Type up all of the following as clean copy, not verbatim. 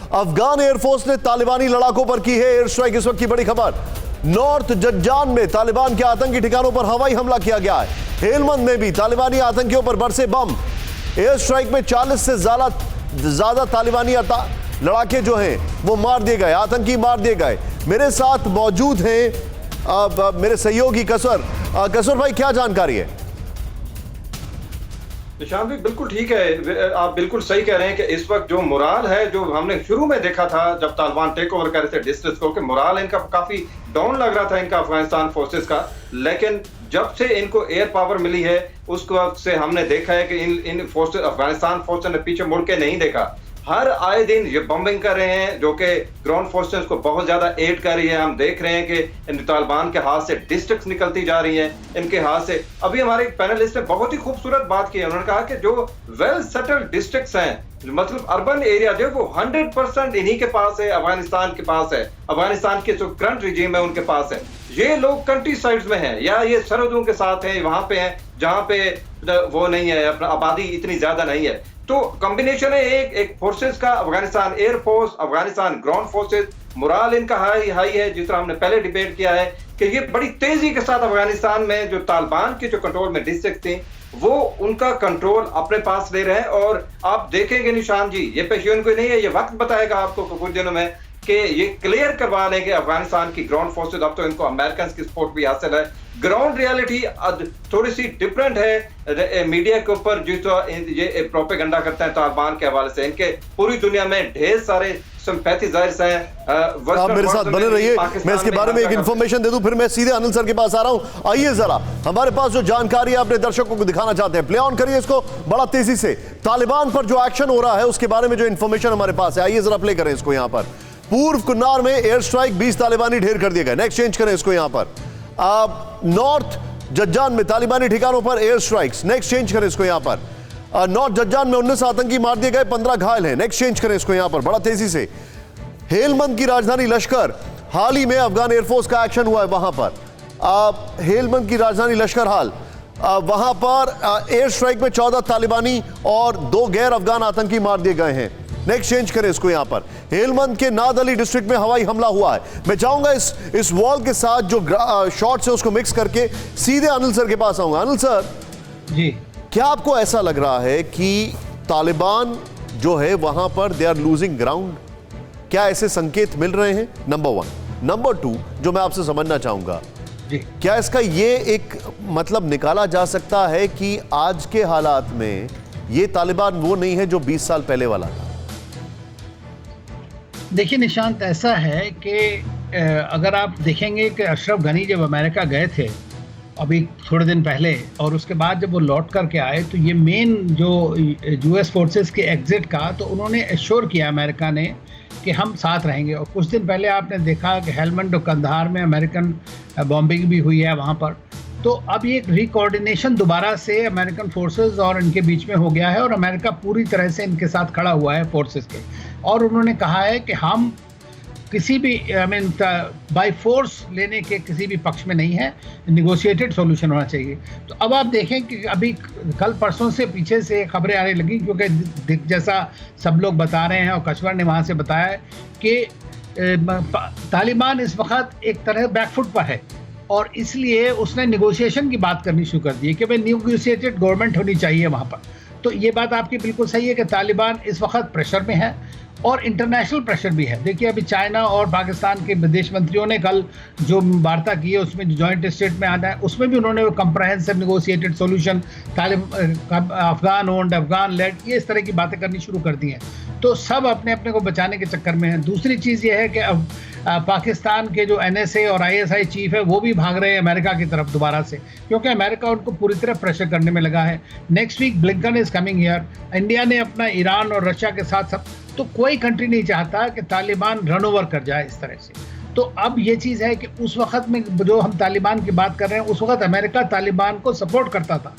Afghan air force ने तालिबानी लड़ाकों पर की है एयर स्ट्राइक। इस वक्त की बड़ी खबर, नॉर्थ जज्जान में तालिबान के आतंकी ठिकानों पर हवाई हमला किया गया है। हेलमंद में भी तालिबानी आतंकियों पर बरसे बम। एयर स्ट्राइक में 40 से ज्यादा तालिबानी लड़ाके जो हैं वो मार दिए गए, आतंकी मार दिए गए। मेरे साथ मौजूद हैं मेरे सहयोगी कसर भाई, क्या जानकारी है? निशान भाई बिल्कुल ठीक है, आप बिल्कुल सही कह रहे हैं कि इस वक्त जो मोराल है, जो हमने शुरू में देखा था जब तालिबान टेक ओवर कर रहे थे डिस्ट्रिक्ट को, कि मोराल इनका काफी डाउन लग रहा था इनका अफगानिस्तान फोर्सेस का। लेकिन जब से इनको एयर पावर मिली है उस वक्त से हमने देखा है कि इन फोर्सेस, अफगानिस्तान फोर्सेस ने पीछे मुड़ के नहीं देखा। हर आए दिन ये बम्बिंग कर रहे हैं, जो कि ग्राउंड फोर्सेस को बहुत ज्यादा एड कर रही है। हम देख रहे हैं कि इन तालिबान के हाथ से डिस्ट्रिक्ट्स निकलती जा रही हैं इनके हाथ से। अभी हमारे एक पैनलिस्ट ने बहुत ही खूबसूरत बात की है, उन्होंने कहा कि जो वेल सेटल्ड डिस्ट्रिक्ट्स हैं, मतलब अर्बन एरिया जो वो 100% इन्हीं के पास है, अफगानिस्तान के पास है। अफगानिस्तान के जो करंट रिजीम है उनके पाच है। ये लोग कंट्री साइड्स में हैं या ये सरहदों के साथ हैं, वहां पे हैं जहां पे वो नहीं है, अपना आबादी इतनी ज्यादा नहीं है। तो कॉम्बिनेशन है एक फोर्सेस का, Afghanistan air force, Afghanistan ground forces, morale इनका हाई है। जिस तरह हमने पहले डिबेट किया है कि ये बड़ी तेजी के साथ अफगानिस्तान में जो तालिबान के जो कंट्रोल में डिस्ट्रिक्ट थी वो उनका कंट्रोल अपने पास ले रहे हैं। और आप देखेंगे निशान जी, ये पेशियन कोई नहीं है, ये वक्त बताएगा आपको कुछ दिनों में कि ये क्लियर करवा लेंगे अफगानिस्तान की ग्राउंड फोर्सेस। अब तो इनको अमेरिकन की सपोर्ट भी हासिल है। ग्राउंड रियलिटी थोड़ी सी डिफरेंट है मीडिया के ऊपर, जो ये प्रोपेगेंडा करते हैं तालिबान के हवाले से। इनके पूरी दुनिया में ढेर सारे सिंपैथाइजर्स हैं। आप मेरे साथ बने रहिए, मैं इसके बारे में एक इंफॉर्मेशन दे दूं, फिर मैं सीधे अनिल सर के पास आ रहा हूं। आइए जरा, हमारे पास जो जानकारी है अपने दर्शकों को दिखाना चाहते हैं, प्ले ऑन करिए इसको बड़ा तेजी से। तालिबान पर जो एक्शन हो रहा है उसके बारे में जो इंफॉर्मेशन हमारे पास है, आइए जरा प्ले करें इसको। यहां पर पूर्व कुन्नार में एयर स्ट्राइक, 20 तालिबानी ढेर कर दिए गए। नेक्स्ट चेंज करें इसको। यहां पर नॉर्थ जज्जान में तालिबानी ठिकानों पर एयर स्ट्राइक्स। नेक्स्ट चेंज करें इसको। यहां पर नॉर्थ जज्जान में 19 आतंकी मार दिए गए, 15 घायल हैं। नेक्स्ट चेंज करें इसको यहां पर बड़ा तेजी से। हेलमंद की राजधानी लश्कर, हाल ही में अफगान एयरफोर्स का एक्शन हुआ है वहां पर। हेलमंद की राजधानी लश्कर हाल, वहां पर एयर स्ट्राइक में 14 तालिबानी और 2 गैर अफगान आतंकी मार दिए गए हैं। नेक्स्ट चेंज करें इसको। यहां पर हेलमंद के नाद अली डिस्ट्रिक्ट में हवाई हमला हुआ है। मैं चाहूंगा इस वॉल के साथ जो शॉट्स है उसको मिक्स करके सीधे अनिल सर के पास आऊंगा। अनिल सर जी, क्या आपको ऐसा लग रहा है कि तालिबान जो है वहां पर दे आर लूजिंग ग्राउंड? क्या ऐसे संकेत मिल रहे हैं? नंबर 1। नंबर 2 जो मैं आपसे समझना चाहूंगा जी, क्या इसका ये एक मतलब निकाला जा सकता है कि आज के हालात में ये तालिबान वो नहीं है जो 20 साल पहले वाला था? देखिए निशांत, ऐसा है कि अगर आप देखेंगे कि अशरफ गनी जब अमेरिका गए थे अभी थोड़े दिन पहले, और उसके बाद जब वो लौट करके आए, तो ये मेन जो यूएस फोर्सेस के एग्जिट का, तो उन्होंने एश्योर किया अमेरिका ने कि हम साथ रहेंगे। और कुछ दिन पहले आपने देखा कि हेलमंड और कंधार में अमेरिकन बॉम्बिंग भी हुई है वहाँ पर। तो अब ये रिकोऑर्डिनेशन दोबारा से अमेरिकन फोर्सेस और इनके बीच में हो गया है, और अमेरिका पूरी तरह से इनके साथ खड़ा हुआ है फोर्सेस के। और उन्होंने कहा है कि हम किसी भी बाय फोर्स लेने के किसी भी पक्ष में नहीं है, निगोशिएटेड सॉल्यूशन होना चाहिए। तो अब आप देखें कि अभी कल परसों से पीछे से खबरें आने लगी, क्योंकि जैसा सब लोग बता रहे हैं और कश्वर ने वहाँ से बताया है कि तालिबान इस वक्त एक तरह बैकफुट पर है, और इसलिए उसने निगोशिएशन की बात करनी शुरू कर दी है कि भाई निगोशिएटेड गवर्नमेंट होनी चाहिए वहाँ पर। तो ये बात आपकी बिल्कुल सही है कि तालिबान इस वक्त प्रेशर में है, और इंटरनेशनल प्रेशर भी है। देखिए अभी चाइना और पाकिस्तान के विदेश मंत्रियों ने कल जो वार्ता की है उसमें जो जॉइंट स्टेटमेंट आना है उसमें भी उन्होंने comprehensive negotiated solution, Afghan owned, Afghan led, ये इस तरह की बातें करनी शुरू कर दी हैं। तो सब अपने अपने को बचाने के चक्कर में है। दूसरी चीज़ ये है कि अब पाकिस्तान के जो NSA और ISI चीफ है वो भी भाग रहे हैं अमेरिका की तरफ दोबारा से, क्योंकि अमेरिका उनको पूरी तरह प्रेशर करने में लगा है। Next week Blinken is coming here. India ने अपना ईरान और रशिया के साथ सब, तो कोई कंट्री नहीं चाहता कि तालिबान रन ओवर कर जाए इस तरह से। तो अब ये चीज़ है कि उस वक्त में जो हम तालिबान की बात कर रहे हैं, उस वक्त अमेरिका तालिबान को सपोर्ट करता था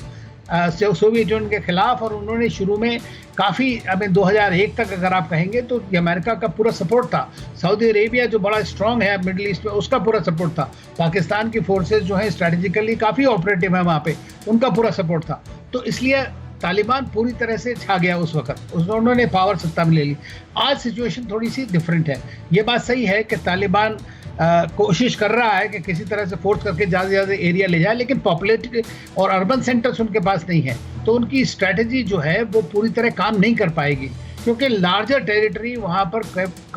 सोवियत यूनियन के खिलाफ, और उन्होंने शुरू में काफ़ी 2001 तक अगर आप कहेंगे तो ये अमेरिका का पूरा सपोर्ट था। सऊदी अरेबिया जो बड़ा स्ट्रांग है मिडिल ईस्ट में, उसका पूरा सपोर्ट था। पाकिस्तान की फोर्सेस जो हैं स्ट्रेटेजिकली काफ़ी ऑपरेटिव है वहाँ पे, उनका पूरा सपोर्ट था। तो इसलिए तालिबान पूरी तरह से छा गया उस वक्त, उन्होंने पावर सत्ता में ले ली। आज सिचुएशन थोड़ी सी डिफरेंट है। ये बात सही है कि तालिबान कोशिश कर रहा है कि किसी तरह से फोर्स करके ज़्यादा से ज़्यादा एरिया ले जाए, लेकिन पॉपुलेटेड और अर्बन सेंटर्स उनके पास नहीं है, तो उनकी स्ट्रैटेजी जो है वो पूरी तरह काम नहीं कर पाएगी, क्योंकि लार्जर टेरिटरी वहाँ पर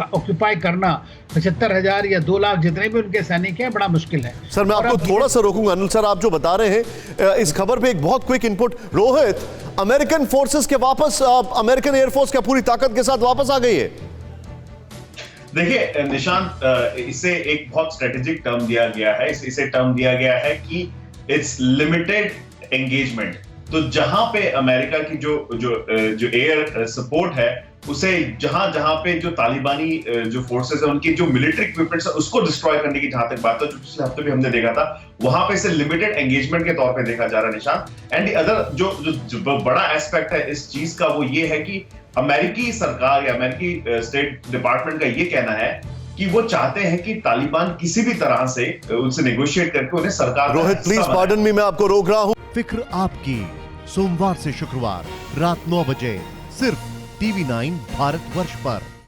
ऑक्यूपाई करना 75,000 या 2 लाख जितने भी उनके सैनिक हैं बड़ा मुश्किल है। सर मैं आपको थोड़ा सा रोकूंगा। अनिल सर, आप जो बता रहे हैं इस खबर पे एक बहुत quick input. Rohit, American forces के वापस, अमेरिकन एयरफोर्स क्या पूरी ताकत के साथ वापस आ गई है? देखिए निशांत, इसे एक बहुत स्ट्रेटेजिक टर्म दिया गया है। इसे टर्म दिया गया है कि इट्स लिमिटेड एंगेजमेंट। तो जहां पे अमेरिका की जो एयर सपोर्ट है, उसे जहां जहां पे जो तालिबानी जो फोर्सेस है उनकी जो मिलिट्री इक्विपमेंट्स है उसको डिस्ट्रॉय करने की जहां तक बात है, जो पिछले हफ्ते भी हमने देखा था, वहां पे इसे लिमिटेड एंगेजमेंट के तौर पे देखा जा रहा है निशांत। एंड द अदर जो बड़ा एस्पेक्ट है इस चीज का, वो ये है कि अमेरिकी सरकार या अमेरिकी स्टेट डिपार्टमेंट का ये कहना है कि वो चाहते हैं कि तालिबान किसी भी तरह से उनसे नेगोशिएट करके उन्हें सरकार। रोहित प्लीज पार्डन मी, मैं आपको रोक रहा हूं। फिक्र आपकी, सोमवार से शुक्रवार रात 9 बजे सिर्फ TV9 भारतवर्ष पर।